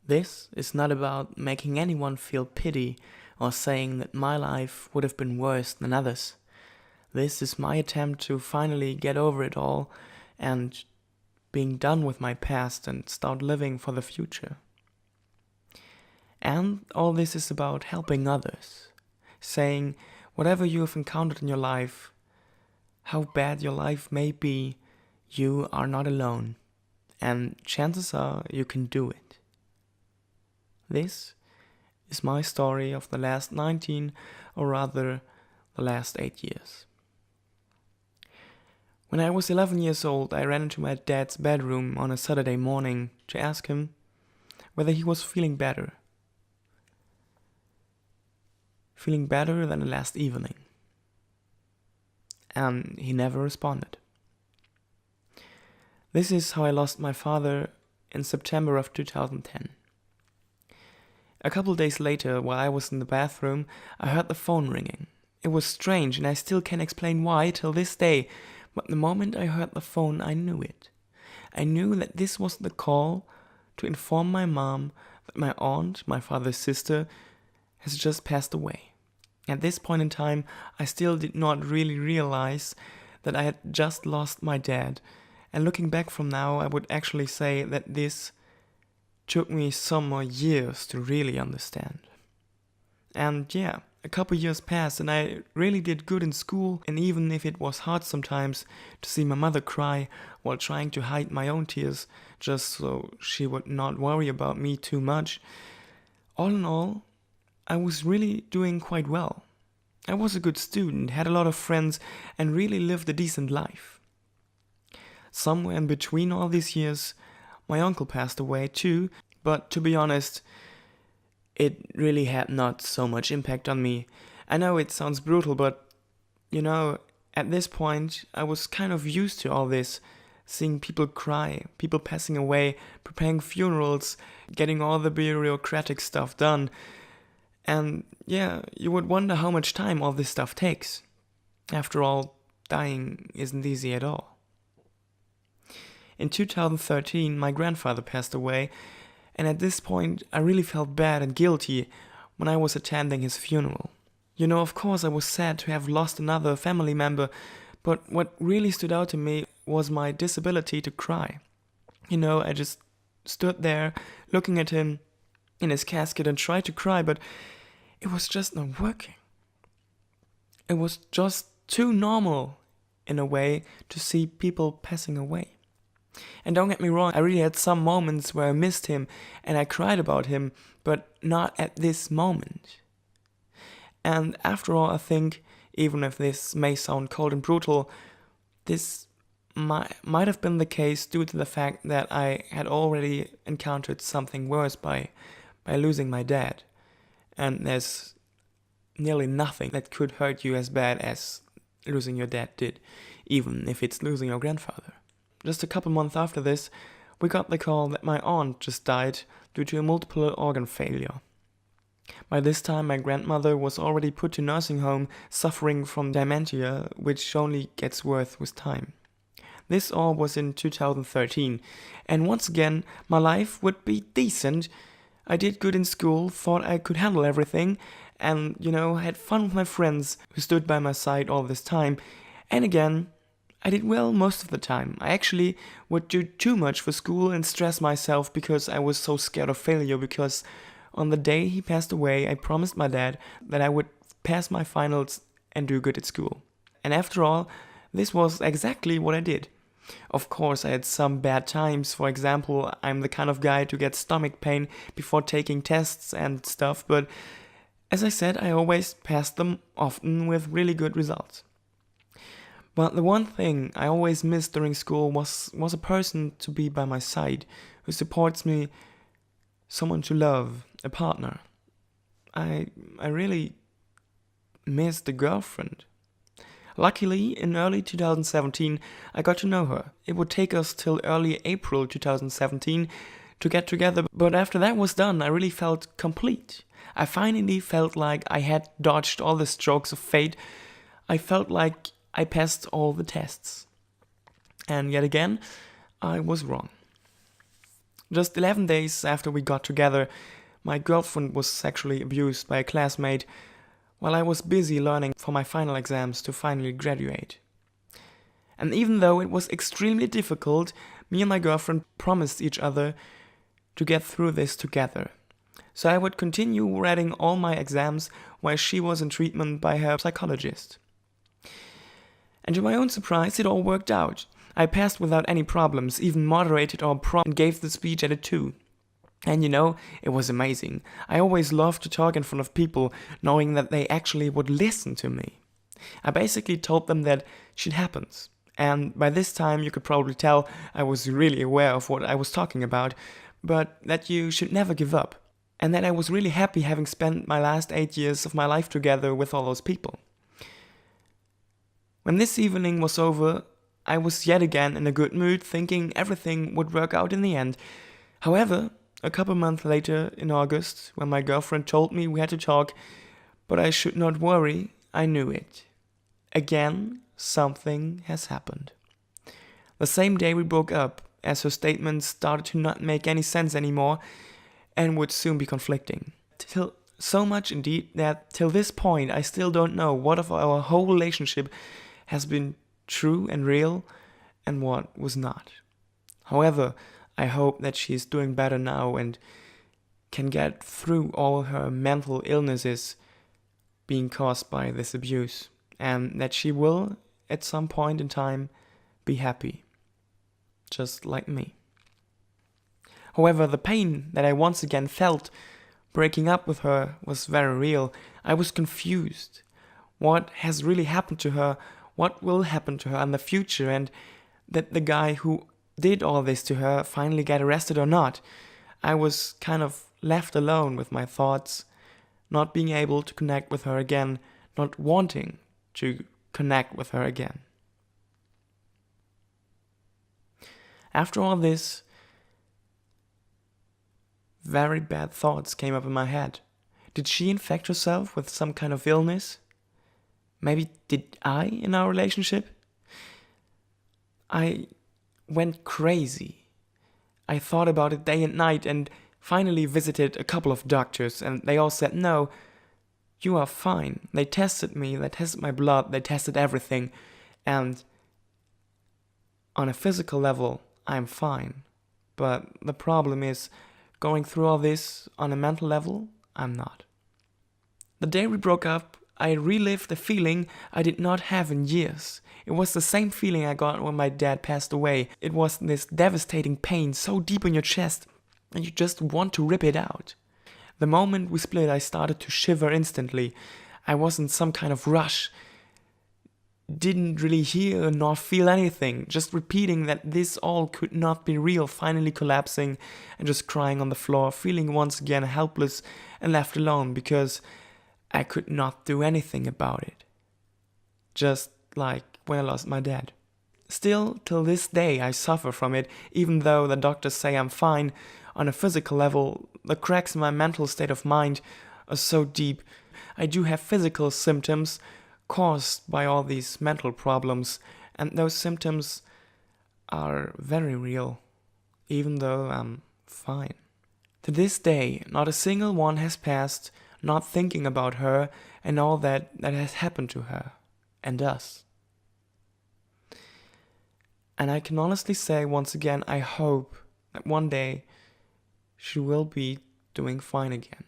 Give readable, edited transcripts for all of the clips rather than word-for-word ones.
This is not about making anyone feel pity or saying that my life would have been worse than others. This is my attempt to finally get over it all and being done with my past and start living for the future. And all this is about helping others, saying whatever you have encountered in your life, how bad your life may be, you are not alone, and chances are you can do it. This is my story of the last 19, or rather the last 8 years. When I was 11 years old, I ran into my dad's bedroom on a Saturday morning to ask him whether he was feeling better. Feeling better than the last evening. And he never responded. This is how I lost my father in September of 2010. A couple days later, while I was in the bathroom, I heard the phone ringing. It was strange, and I still can't explain why till this day, but the moment I heard the phone, I knew it. I knew that this was the call to inform my mom that my aunt, my father's sister, has just passed away. At this point in time, I still did not really realize that I had just lost my dad, and looking back from now, I would actually say that this took me some more years to really understand. And yeah, a couple years passed and I really did good in school, and even if it was hard sometimes to see my mother cry while trying to hide my own tears just so she would not worry about me too much, all in all, I was really doing quite well. I was a good student, had a lot of friends, and really lived a decent life. Somewhere in between all these years, my uncle passed away too, but to be honest, it really had not so much impact on me. I know it sounds brutal, but at this point, I was kind of used to all this, seeing people cry, people passing away, preparing funerals, getting all the bureaucratic stuff done. And yeah, you would wonder how much time all this stuff takes. After all, dying isn't easy at all. In 2013, my grandfather passed away, and at this point, I really felt bad and guilty when I was attending his funeral. Of course, I was sad to have lost another family member, but what really stood out to me was my disability to cry. I just stood there looking at him in his casket and tried to cry, but it was just not working. It was just too normal, in a way, to see people passing away. And don't get me wrong, I really had some moments where I missed him and I cried about him, but not at this moment. And after all, I think, even if this may sound cold and brutal, this might have been the case due to the fact that I had already encountered something worse by losing my dad. And there's nearly nothing that could hurt you as bad as losing your dad did, even if it's losing your grandfather. Just a couple months after this, we got the call that my aunt just died due to a multiple organ failure. By this time, my grandmother was already put to nursing home, suffering from dementia, which only gets worse with time. This all was in 2013, and once again, my life would be decent. I did good in school, thought I could handle everything, and, had fun with my friends who stood by my side all this time. And again, I did well most of the time. I actually would do too much for school and stress myself because I was so scared of failure, because on the day he passed away, I promised my dad that I would pass my finals and do good at school. And after all, this was exactly what I did. Of course, I had some bad times. For example, I'm the kind of guy to get stomach pain before taking tests and stuff, but as I said, I always passed them, often with really good results. But the one thing I always missed during school was a person to be by my side, who supports me, someone to love, a partner. I really missed a girlfriend. Luckily, in early 2017, I got to know her. It would take us till early April 2017 to get together, but after that was done, I really felt complete. I finally felt like I had dodged all the strokes of fate. I felt like I passed all the tests. And yet again, I was wrong. Just 11 days after we got together, my girlfriend was sexually abused by a classmate while I was busy learning for my final exams to finally graduate. And even though it was extremely difficult, me and my girlfriend promised each other to get through this together. So I would continue writing all my exams while she was in treatment by her psychologist. And to my own surprise, it all worked out. I passed without any problems, even moderated our prom and gave the speech at a 2. And it was amazing. I always loved to talk in front of people, knowing that they actually would listen to me. I basically told them that shit happens. And by this time, you could probably tell I was really aware of what I was talking about, but that you should never give up. And that I was really happy having spent my last 8 years of my life together with all those people. When this evening was over, I was yet again in a good mood, thinking everything would work out in the end. However, a couple months later, in August, when my girlfriend told me we had to talk, but I should not worry, I knew it. Again, something has happened. The same day we broke up, as her statements started to not make any sense anymore and would soon be conflicting. So much indeed that till this point I still don't know what of our whole relationship has been true and real and what was not. However, I hope that she is doing better now and can get through all her mental illnesses being caused by this abuse, and that she will, at some point in time, be happy, just like me. However, the pain that I once again felt breaking up with her was very real. I was confused. What has really happened to her? What will happen to her in the future? And that the guy who did all this to her finally get arrested or not? I was kind of left alone with my thoughts, not being able to connect with her again, not wanting to connect with her again. After all this, very bad thoughts came up in my head. Did she infect herself with some kind of illness? Maybe did I in our relationship? I went crazy. I thought about it day and night and finally visited a couple of doctors, and they all said, no, you are fine. They tested me, they tested my blood, they tested everything, and on a physical level, I'm fine. But the problem is, going through all this on a mental level, I'm not. The day we broke up, I relived a feeling I did not have in years. It was the same feeling I got when my dad passed away. It was this devastating pain so deep in your chest, and you just want to rip it out. The moment we split, I started to shiver instantly. I was in some kind of rush. Didn't really hear nor feel anything, just repeating that this all could not be real, finally collapsing and just crying on the floor, feeling once again helpless and left alone because I could not do anything about it. Just like when I lost my dad. Still, till this day, I suffer from it, even though the doctors say I'm fine. On a physical level, the cracks in my mental state of mind are so deep. I do have physical symptoms caused by all these mental problems, and those symptoms are very real, even though I'm fine. To this day, not a single one has passed not thinking about her and all that has happened to her and us. And I can honestly say once again, I hope that one day she will be doing fine again.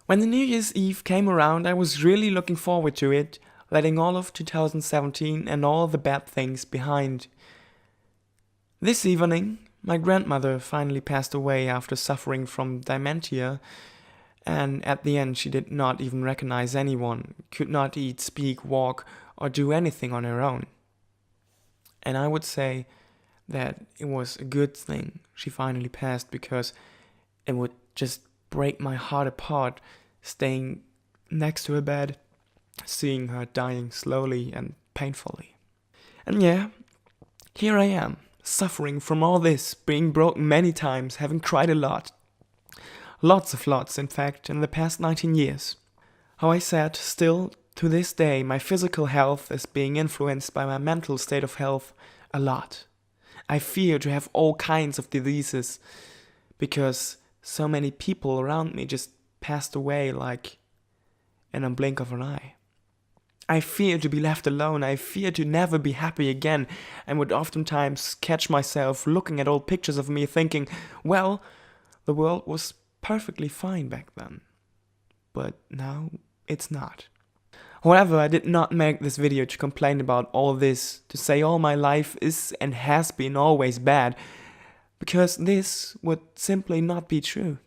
When the New Year's Eve came around, I was really looking forward to it, letting all of 2017 and all the bad things behind. This evening, my grandmother finally passed away after suffering from dementia, and at the end she did not even recognize anyone, could not eat, speak, walk, or do anything on her own. And I would say that it was a good thing she finally passed, because it would just break my heart apart staying next to her bed, seeing her dying slowly and painfully. And yeah, here I am, suffering from all this, being broken many times, having cried a lot. Lots, in fact, in the past 19 years. How I said, still, to this day, my physical health is being influenced by my mental state of health a lot. I fear to have all kinds of diseases because so many people around me just passed away like in a blink of an eye. I fear to be left alone. I fear to never be happy again, and would oftentimes catch myself looking at old pictures of me thinking, well, the world was perfectly fine back then. But now it's not. However, I did not make this video to complain about all this, to say all my life is and has been always bad, because this would simply not be true.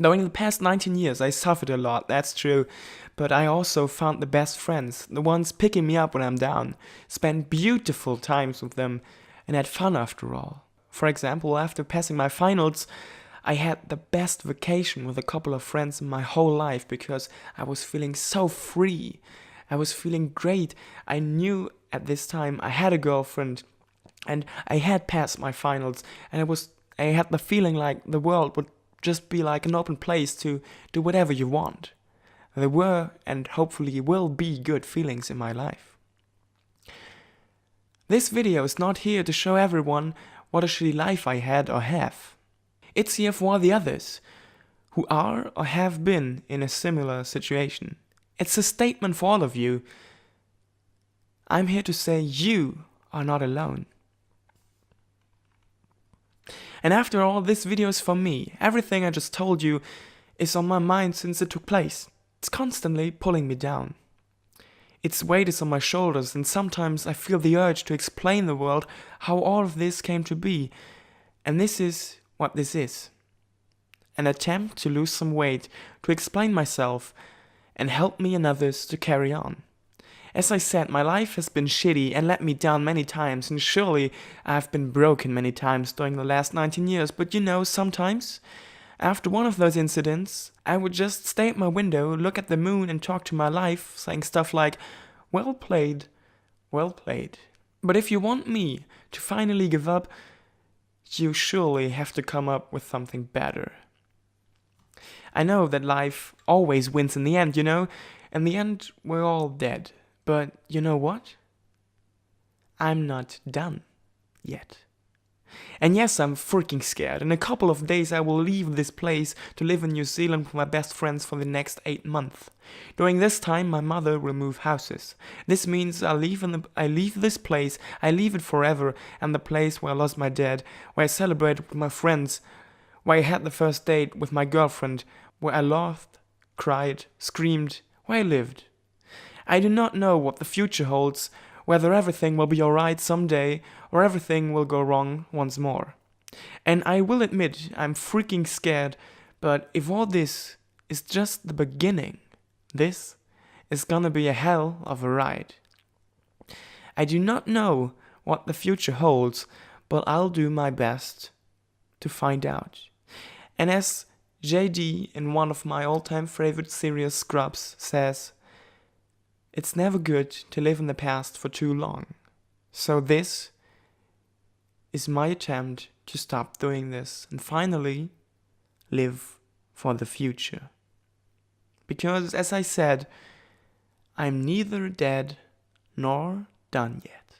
During the past 19 years I suffered a lot, that's true, but I also found the best friends, the ones picking me up when I'm down, spent beautiful times with them, and had fun after all. For example, after passing my finals, I had the best vacation with a couple of friends in my whole life because I was feeling so free. I was feeling great. I knew at this time I had a girlfriend and I had passed my finals, and I had the feeling like the world would just be like an open place to do whatever you want. There were and hopefully will be good feelings in my life. This video is not here to show everyone what a shitty life I had or have. It's here for all the others who are or have been in a similar situation. It's a statement for all of you. I'm here to say you are not alone. And after all, this video is for me. Everything I just told you is on my mind since it took place. It's constantly pulling me down. Its weight is on my shoulders, and sometimes I feel the urge to explain the world how all of this came to be. And this is what this is. An attempt to lose some weight, to explain myself, and help me and others to carry on. As I said, my life has been shitty and let me down many times, and surely I've been broken many times during the last 19 years, but you know, sometimes, after one of those incidents, I would just stay at my window, look at the moon and talk to my life, saying stuff like, well played, well played. But if you want me to finally give up, you surely have to come up with something better. I know that life always wins in the end, you know? In the end, we're all dead. But you know what? I'm not done yet. And yes, I'm freaking scared. In a couple of days I will leave this place to live in New Zealand with my best friends for the next 8 months. During this time my mother will move houses. This means I leave this place, I leave it forever, and the place where I lost my dad, where I celebrated with my friends, where I had the first date with my girlfriend, where I laughed, cried, screamed, where I lived. I do not know what the future holds, whether everything will be alright someday or everything will go wrong once more. And I will admit I'm freaking scared, but if all this is just the beginning, this is gonna be a hell of a ride. I do not know what the future holds, but I'll do my best to find out. And as JD in one of my all-time favorite series Scrubs says, it's never good to live in the past for too long. So this is my attempt to stop doing this and finally live for the future. Because as I said, I'm neither dead nor done yet.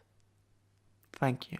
Thank you.